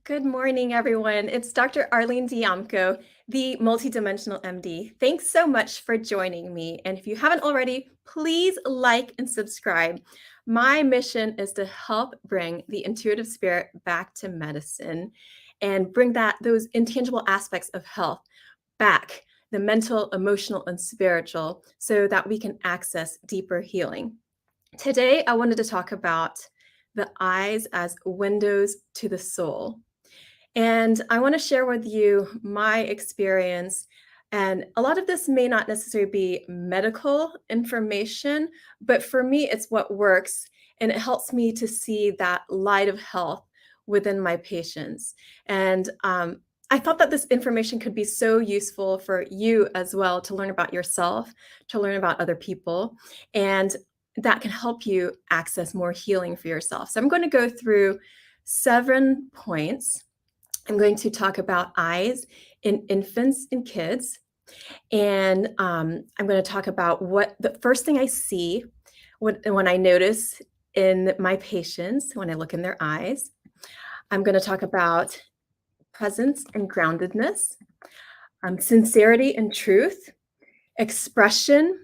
Good morning, everyone. It's Dr. Arlene Dijamco, the MultiDimensional MD. Thanks so much for joining me. And if you haven't already, please like and subscribe. My mission is to help bring the intuitive spirit back to medicine and bring those intangible aspects of health back, the mental, emotional, and spiritual, so that we can access deeper healing. Today, I wanted to talk about the eyes as windows to the soul. And I want to share with you my experience. And a lot of this may not necessarily be medical information, but for me, it's what works. And it helps me to see that light of health within my patients. And I thought that this information could be so useful for you as well to learn about yourself, to learn about other people, and that can help you access more healing for yourself. So I'm going to go through 7 points. I'm going to talk about eyes in infants and kids. And I'm going to talk about what the first thing I see when I notice in my patients, when I look in their eyes. I'm going to talk about presence and groundedness, sincerity and truth, expression,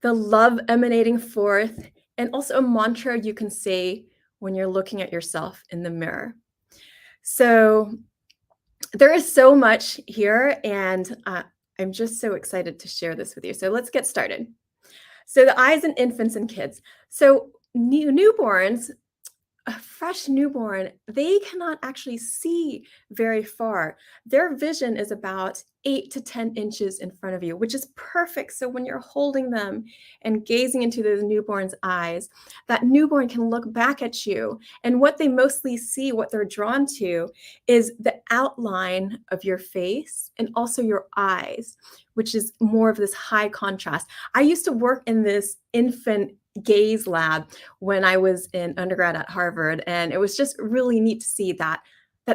the love emanating forth, and also a mantra you can say when you're looking at yourself in the mirror. So there is so much here, and I'm just so excited to share this with you. So let's get started. So the eyes in infants and kids. So newborns, a fresh newborn, they cannot actually see very far. Their vision is about 8 to 10 inches in front of you, which is perfect. So when you're holding them and gazing into those newborn's eyes, that newborn can look back at you. And what they mostly see, what they're drawn to, is the outline of your face and also your eyes, which is more of this high contrast. I used to work in this infant gaze lab when I was in undergrad at Harvard, and it was just really neat to see that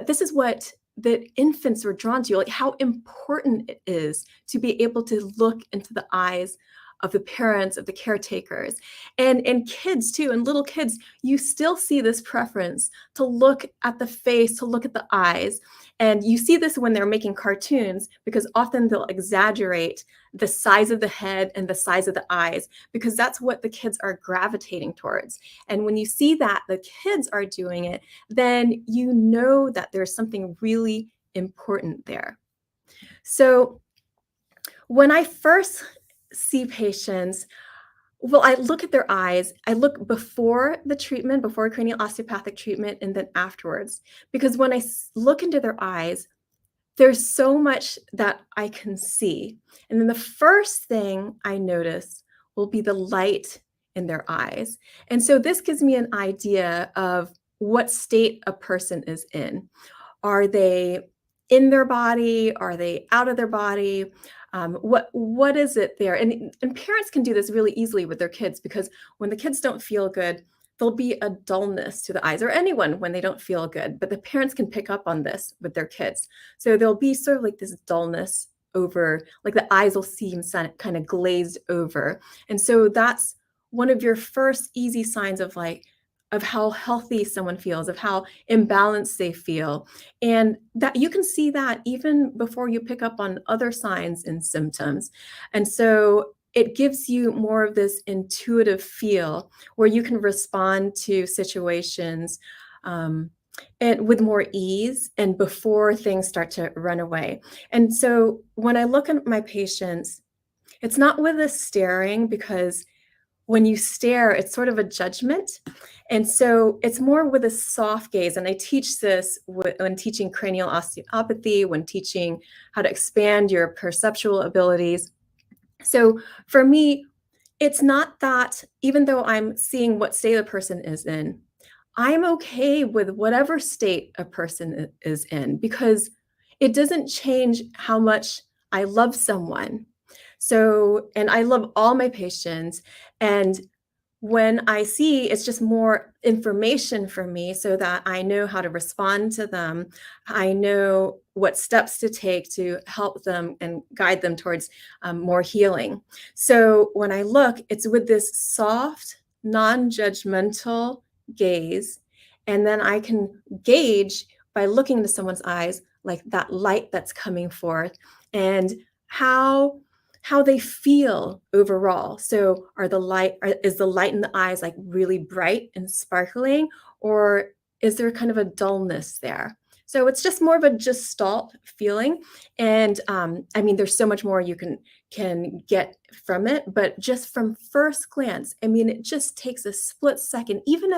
this is what the infants were drawn to, like how important it is to be able to look into the eyes of the parents, of the caretakers, and kids too. And little kids, you still see this preference to look at the face, to look at the eyes. And you see this when they're making cartoons, because often they'll exaggerate the size of the head and the size of the eyes, because that's what the kids are gravitating towards. And when you see that the kids are doing it, then you know that there's something really important there. So when I first see patients, well, I look at their eyes. I look before the treatment, before cranial osteopathic treatment, and then afterwards. Because when I look into their eyes, there's so much that I can see. And then the first thing I notice will be the light in their eyes. And so this gives me an idea of what state a person is in. Are they in their body? Are they out of their body? What is it there? And parents can do this really easily with their kids, because when the kids don't feel good, there'll be a dullness to the eyes, or anyone when they don't feel good, but the parents can pick up on this with their kids. So there'll be sort of like this dullness over, like the eyes will seem kind of glazed over. And so that's one of your first easy signs of how healthy someone feels, of how imbalanced they feel. And that you can see that even before you pick up on other signs and symptoms. And so it gives you more of this intuitive feel where you can respond to situations and with more ease and before things start to run away. And so when I look at my patients, it's not with a staring, because when you stare, it's sort of a judgment. And so it's more with a soft gaze. And I teach this when teaching cranial osteopathy, when teaching how to expand your perceptual abilities. So for me, it's not that even though I'm seeing what state a person is in, I'm okay with whatever state a person is in, because it doesn't change how much I love someone. So, and I love all my patients. And when I see, it's just more information for me so that I know how to respond to them. I know what steps to take to help them and guide them towards more healing. So when I look, it's with this soft, non-judgmental gaze, and then I can gauge by looking into someone's eyes, like that light that's coming forth, and how they feel overall. So is the light in the eyes like really bright and sparkling, or is there kind of a dullness there? So it's just more of a gestalt feeling. And I mean, there's so much more you can get from it, but just from first glance, I mean, it just takes a split second. Even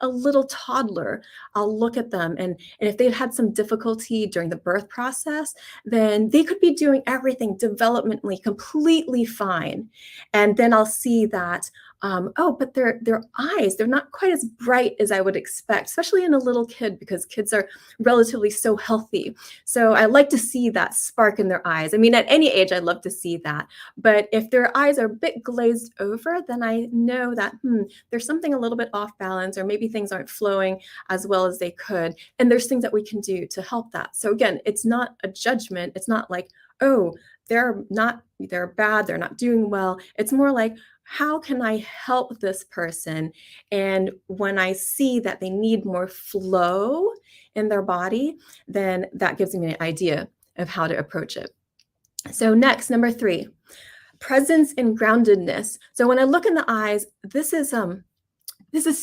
a little toddler, I'll look at them, and if they've had some difficulty during the birth process, then they could be doing everything developmentally completely fine. And then I'll see that, oh, but their eyes, they're not quite as bright as I would expect, especially in a little kid, because kids are relatively so healthy. So I like to see that spark in their eyes. I mean, at any age, I'd love to see that. But if their eyes are a bit glazed over, then I know that, there's something a little bit off balance, or maybe things aren't flowing as well as they could. And there's things that we can do to help that. So again, it's not a judgment. It's not like, oh, they're bad, they're not doing well. It's more like, how can I help this person? And when I see that they need more flow in their body, then that gives me an idea of how to approach it. So next, number 3, presence and groundedness. So when I look in the eyes, this is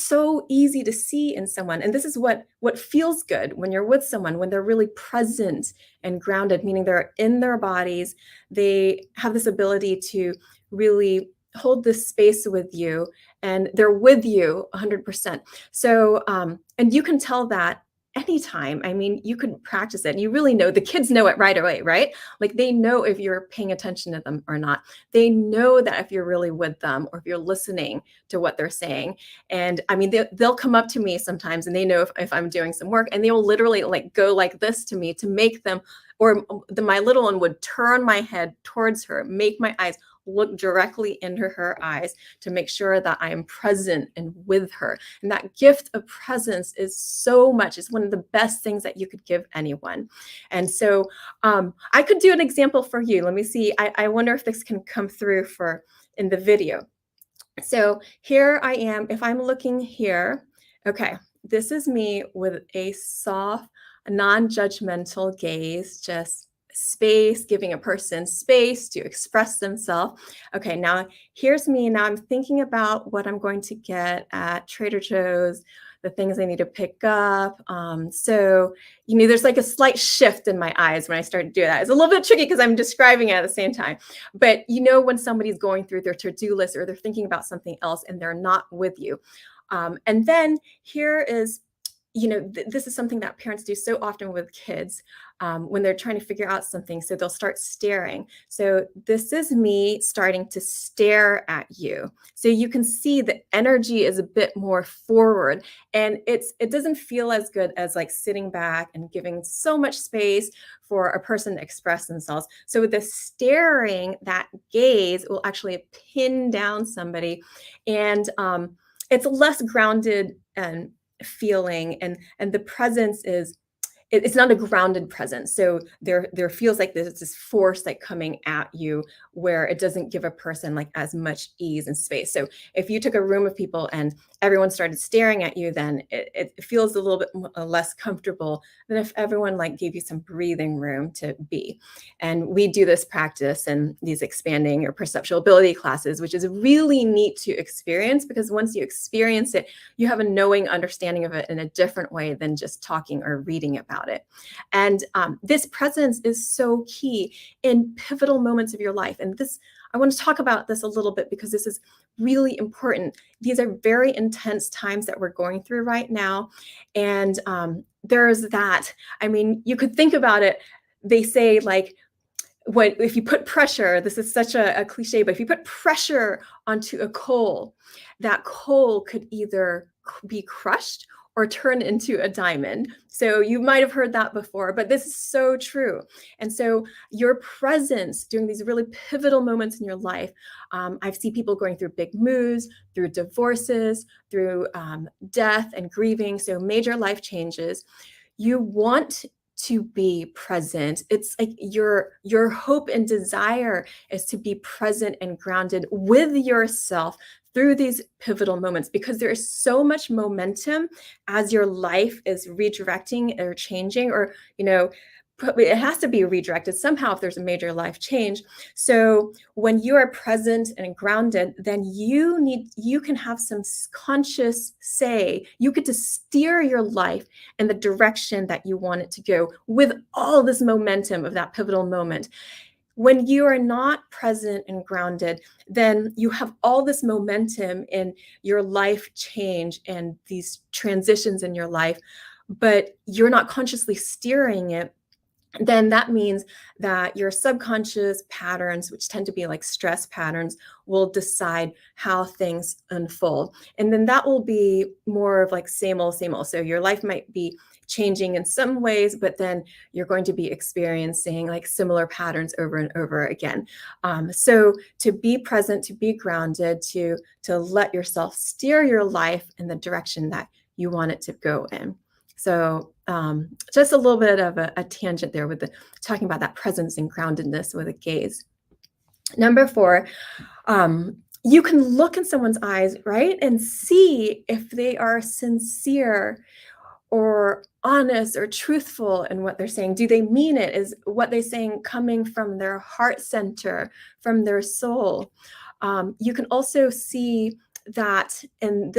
so easy to see in someone. And this is what feels good when you're with someone, when they're really present and grounded, meaning they're in their bodies. They have this ability to really hold this space with you, and they're with you 100%. So, and you can tell that anytime. I mean, you could practice it, and you really know, the kids know it right away, right? Like, they know if you're paying attention to them or not. They know that if you're really with them, or if you're listening to what they're saying. And I mean, they'll come up to me sometimes, and they know if I'm doing some work, and they will literally like go like this to me to make them, or my little one would turn my head towards her, make my eyes look directly into her eyes to make sure that I am present and with her. And that gift of presence is so much, it's one of the best things that you could give anyone. And so I could do an example for you. Let me see. I wonder if this can come through in the video. So here I am. If I'm looking here, okay, this is me with a soft, non-judgmental gaze, just space, giving a person space to express themselves. Okay, now here's me. Now I'm thinking about what I'm going to get at Trader Joe's, the things I need to pick up. So, there's like a slight shift in my eyes when I start to do that. It's a little bit tricky because I'm describing it at the same time. But when somebody's going through their to-do list, or they're thinking about something else and they're not with you. And then here is, this is something that parents do so often with kids when they're trying to figure out something. So they'll start staring. So this is me starting to stare at you. So you can see the energy is a bit more forward, and it doesn't feel as good as like sitting back and giving so much space for a person to express themselves. So with the staring, that gaze will actually pin down somebody, and it's less grounded and feeling, and the presence is, it's not a grounded presence. So there feels like there's this force like coming at you, where it doesn't give a person like as much ease and space. So if you took a room of people and everyone started staring at you, then it feels a little bit less comfortable than if everyone like gave you some breathing room to be. And we do this practice in these expanding or perceptual ability classes, which is really neat to experience, because once you experience it, you have a knowing understanding of it in a different way than just talking or reading about it. And this presence is so key in pivotal moments of your life. And I want to talk about this a little bit, because this is really important. These are very intense times that we're going through right now. And there's that. I mean, you could think about it. They say, like, if you put pressure, this is such a cliche, but if you put pressure onto a coal, that coal could either be crushed or turn into a diamond. So you might have heard that before, but this is so true. And so your presence during these really pivotal moments in your life, I've seen people going through big moves, through divorces, through death and grieving, so major life changes. You want to be present. It's like your hope and desire is to be present and grounded with yourself through these pivotal moments, because there is so much momentum as your life is redirecting or changing, or, it has to be redirected somehow if there's a major life change. So when you are present and grounded, then you can have some conscious say. You get to steer your life in the direction that you want it to go with all this momentum of that pivotal moment. When you are not present and grounded, then you have all this momentum in your life change and these transitions in your life, but you're not consciously steering it. Then that means that your subconscious patterns, which tend to be like stress patterns, will decide how things unfold. And then that will be more of like same old, same old. So your life might be changing in some ways, but then you're going to be experiencing like similar patterns over and over again. So to be present, to be grounded, to let yourself steer your life in the direction that you want it to go in. So just a little bit of a tangent there with talking about that presence and groundedness with a gaze. Number 4, you can look in someone's eyes, right, and see if they are sincere or honest or truthful in what they're saying. Do they mean it? Is what they're saying coming from their heart center, from their soul? You can also see that, and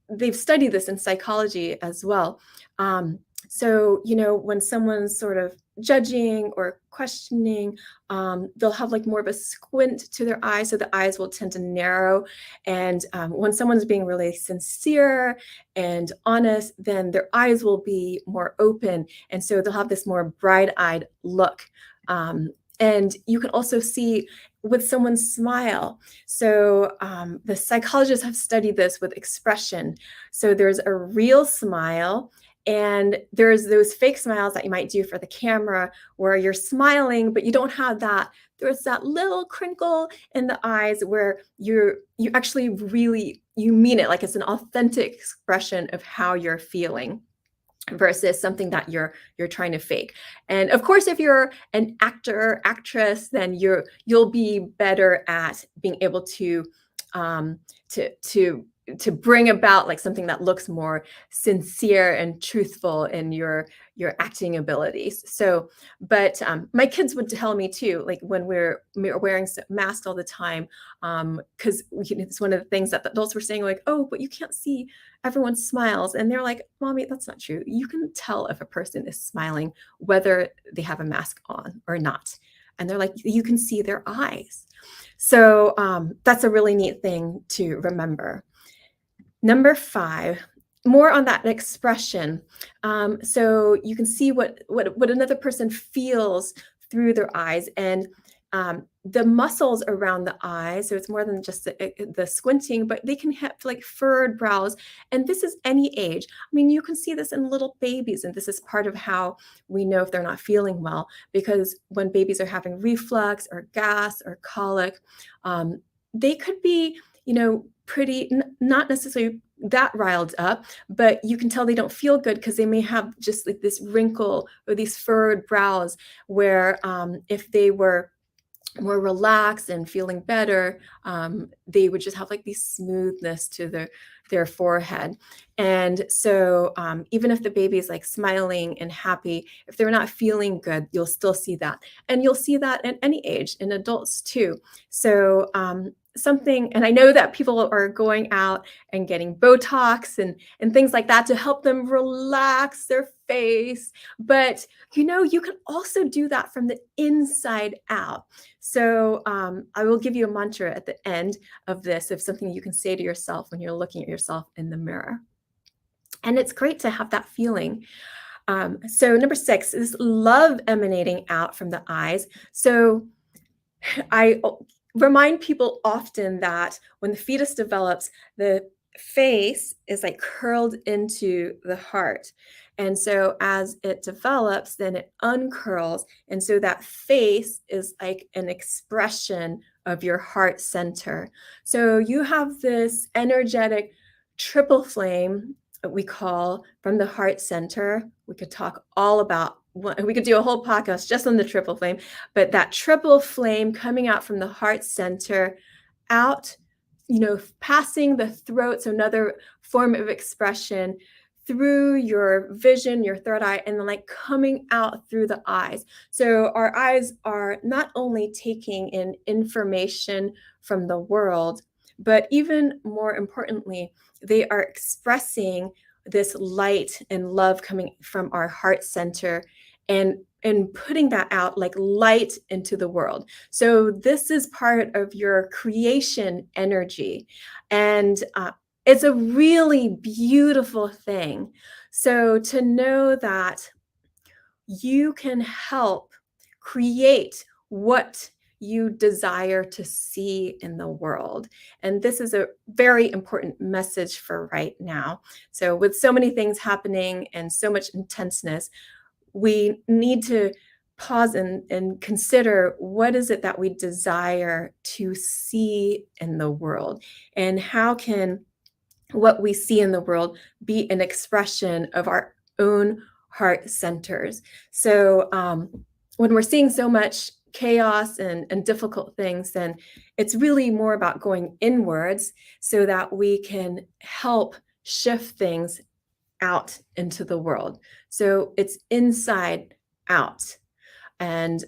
they've studied this in psychology as well. So, when someone's sort of judging or questioning, they'll have like more of a squint to their eyes. So the eyes will tend to narrow. And when someone's being really sincere and honest, then their eyes will be more open. And so they'll have this more bright-eyed look. And you can also see with someone's smile. So the psychologists have studied this with expression. So there's a real smile, and there's those fake smiles that you might do for the camera where you're smiling, but you don't have that. There's that little crinkle in the eyes where you actually really, you mean it, like it's an authentic expression of how you're feeling, versus something that you're trying to fake. And of course, if you're an actor, actress, then you'll be better at being able to bring about like something that looks more sincere and truthful in your acting abilities. So, but my kids would tell me too, like when we're wearing masks all the time, because it's one of the things that the adults were saying, like, oh, but you can't see everyone's smiles. And they're like, Mommy, that's not true. You can tell if a person is smiling, whether they have a mask on or not. And they're like, you can see their eyes. So that's a really neat thing to remember. Number 5, more on that expression. So you can see what another person feels through their eyes, and the muscles around the eyes. So it's more than just the squinting, but they can have like furrowed brows. And this is any age. I mean, you can see this in little babies, and this is part of how we know if they're not feeling well, because when babies are having reflux or gas or colic, they could be, pretty, not necessarily that riled up, but you can tell they don't feel good because they may have just like this wrinkle or these furrowed brows, where if they were more relaxed and feeling better, they would just have like this smoothness to their forehead. And so even if the baby is like smiling and happy, if they're not feeling good, you'll still see that. And you'll see that at any age, in adults too. So and I know that people are going out and getting Botox and things like that to help them relax their face. But you can also do that from the inside out. So I will give you a mantra at the end of this, of something you can say to yourself when you're looking at yourself in the mirror. And it's great to have that feeling. So number 6 is love emanating out from the eyes. So I remind people often that when the fetus develops, the face is like curled into the heart. And so as it develops, then it uncurls. And so that face is like an expression of your heart center. So you have this energetic triple flame that we call from the heart center. We could talk all about, we could do a whole podcast just on the triple flame, but that triple flame coming out from the heart center, out passing the throat, so another form of expression, through your vision, your third eye, and then like coming out through the eyes. So our eyes are not only taking in information from the world, but even more importantly, they are expressing this light and love coming from our heart center, and putting that out like light into the world. So this is part of your creation energy, and it's a really beautiful thing. So to know that you can help create what you desire to see in the world. And this is a very important message for right now. So with so many things happening and so much intenseness, we need to pause and consider, what is it that we desire to see in the world, and how can what we see in the world be an expression of our own heart centers. So when we're seeing so much chaos and difficult things, then it's really more about going inwards so that we can help shift things out into the world. So it's inside out. And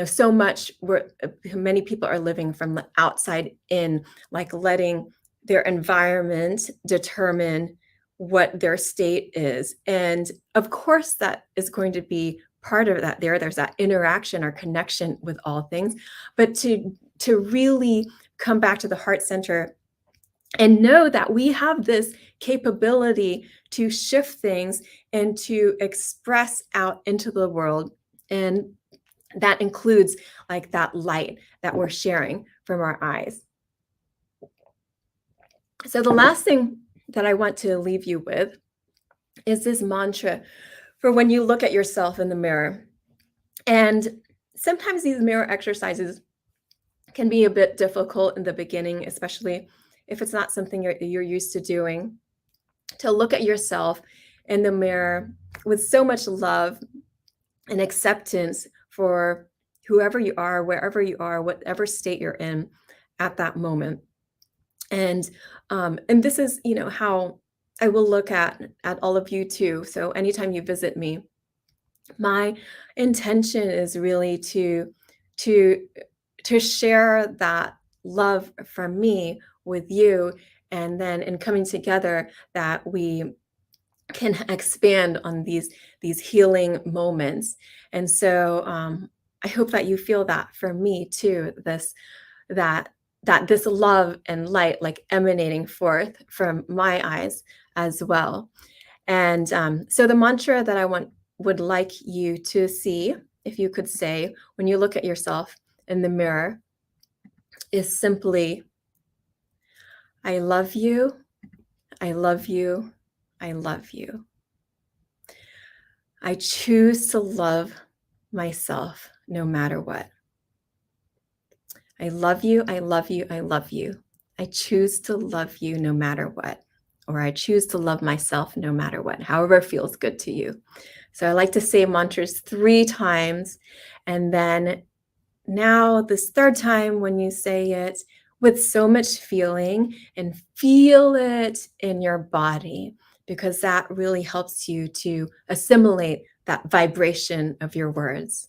so much where many people are living from the outside in, like letting their environment determine what their state is. And of course, that is going to be part of that. There's that interaction or connection with all things, but to really come back to the heart center and know that we have this capability to shift things and to express out into the world. And that includes like that light that we're sharing from our eyes. So the last thing that I want to leave you with is this mantra for when you look at yourself in the mirror. And sometimes these mirror exercises can be a bit difficult in the beginning, especially if it's not something you're used to doing, to look at yourself in the mirror with so much love and acceptance for whoever you are, wherever you are, whatever state you're in at that moment. And this is, how I will look at all of you too. So anytime you visit me, my intention is really to share that love from me with you, and then in coming together that we can expand on these healing moments. And so I hope that you feel that from me too, that this love and light like emanating forth from my eyes as well. And so the mantra that I would like you to see, if you could say when you look at yourself in the mirror, is simply, I love you, I love you, I love you. I choose to love myself no matter what. I love you, I love you, I love you. I choose to love you no matter what. Or I choose to love myself no matter what, however feels good to you. So I like to say mantras 3 times. And then now this third time, when you say it with so much feeling, and feel it in your body, because that really helps you to assimilate that vibration of your words.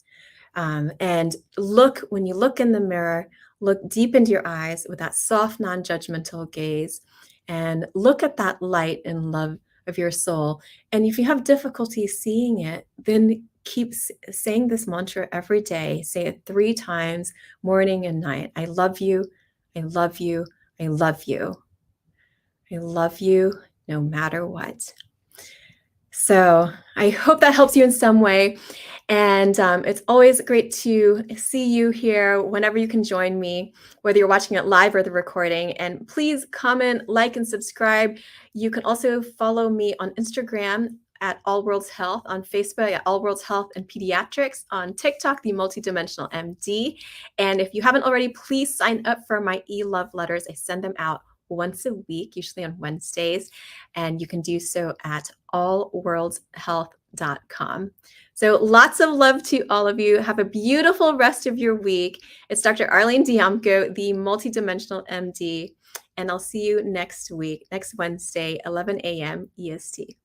And when you look in the mirror, look deep into your eyes with that soft, non-judgmental gaze, and look at that light and love of your soul. And if you have difficulty seeing it, then keep saying this mantra every day. Say it 3 times, morning and night. I love you, I love you, I love you. I love you no matter what. So I hope that helps you in some way. And it's always great to see you here whenever you can join me, whether you're watching it live or the recording. And please comment, like, and subscribe. You can also follow me on Instagram at All Worlds Health, on Facebook at All Worlds Health and Pediatrics, on TikTok, the MultiDimensional MD. And if you haven't already, please sign up for my e-love letters. I send them out once a week, usually on Wednesdays, and you can do so at allworldshealth.com. So lots of love to all of you. Have a beautiful rest of your week. It's Dr. Arlene Dijamco, the MultiDimensional MD. And I'll see you next week, next Wednesday, 11 a.m. EST.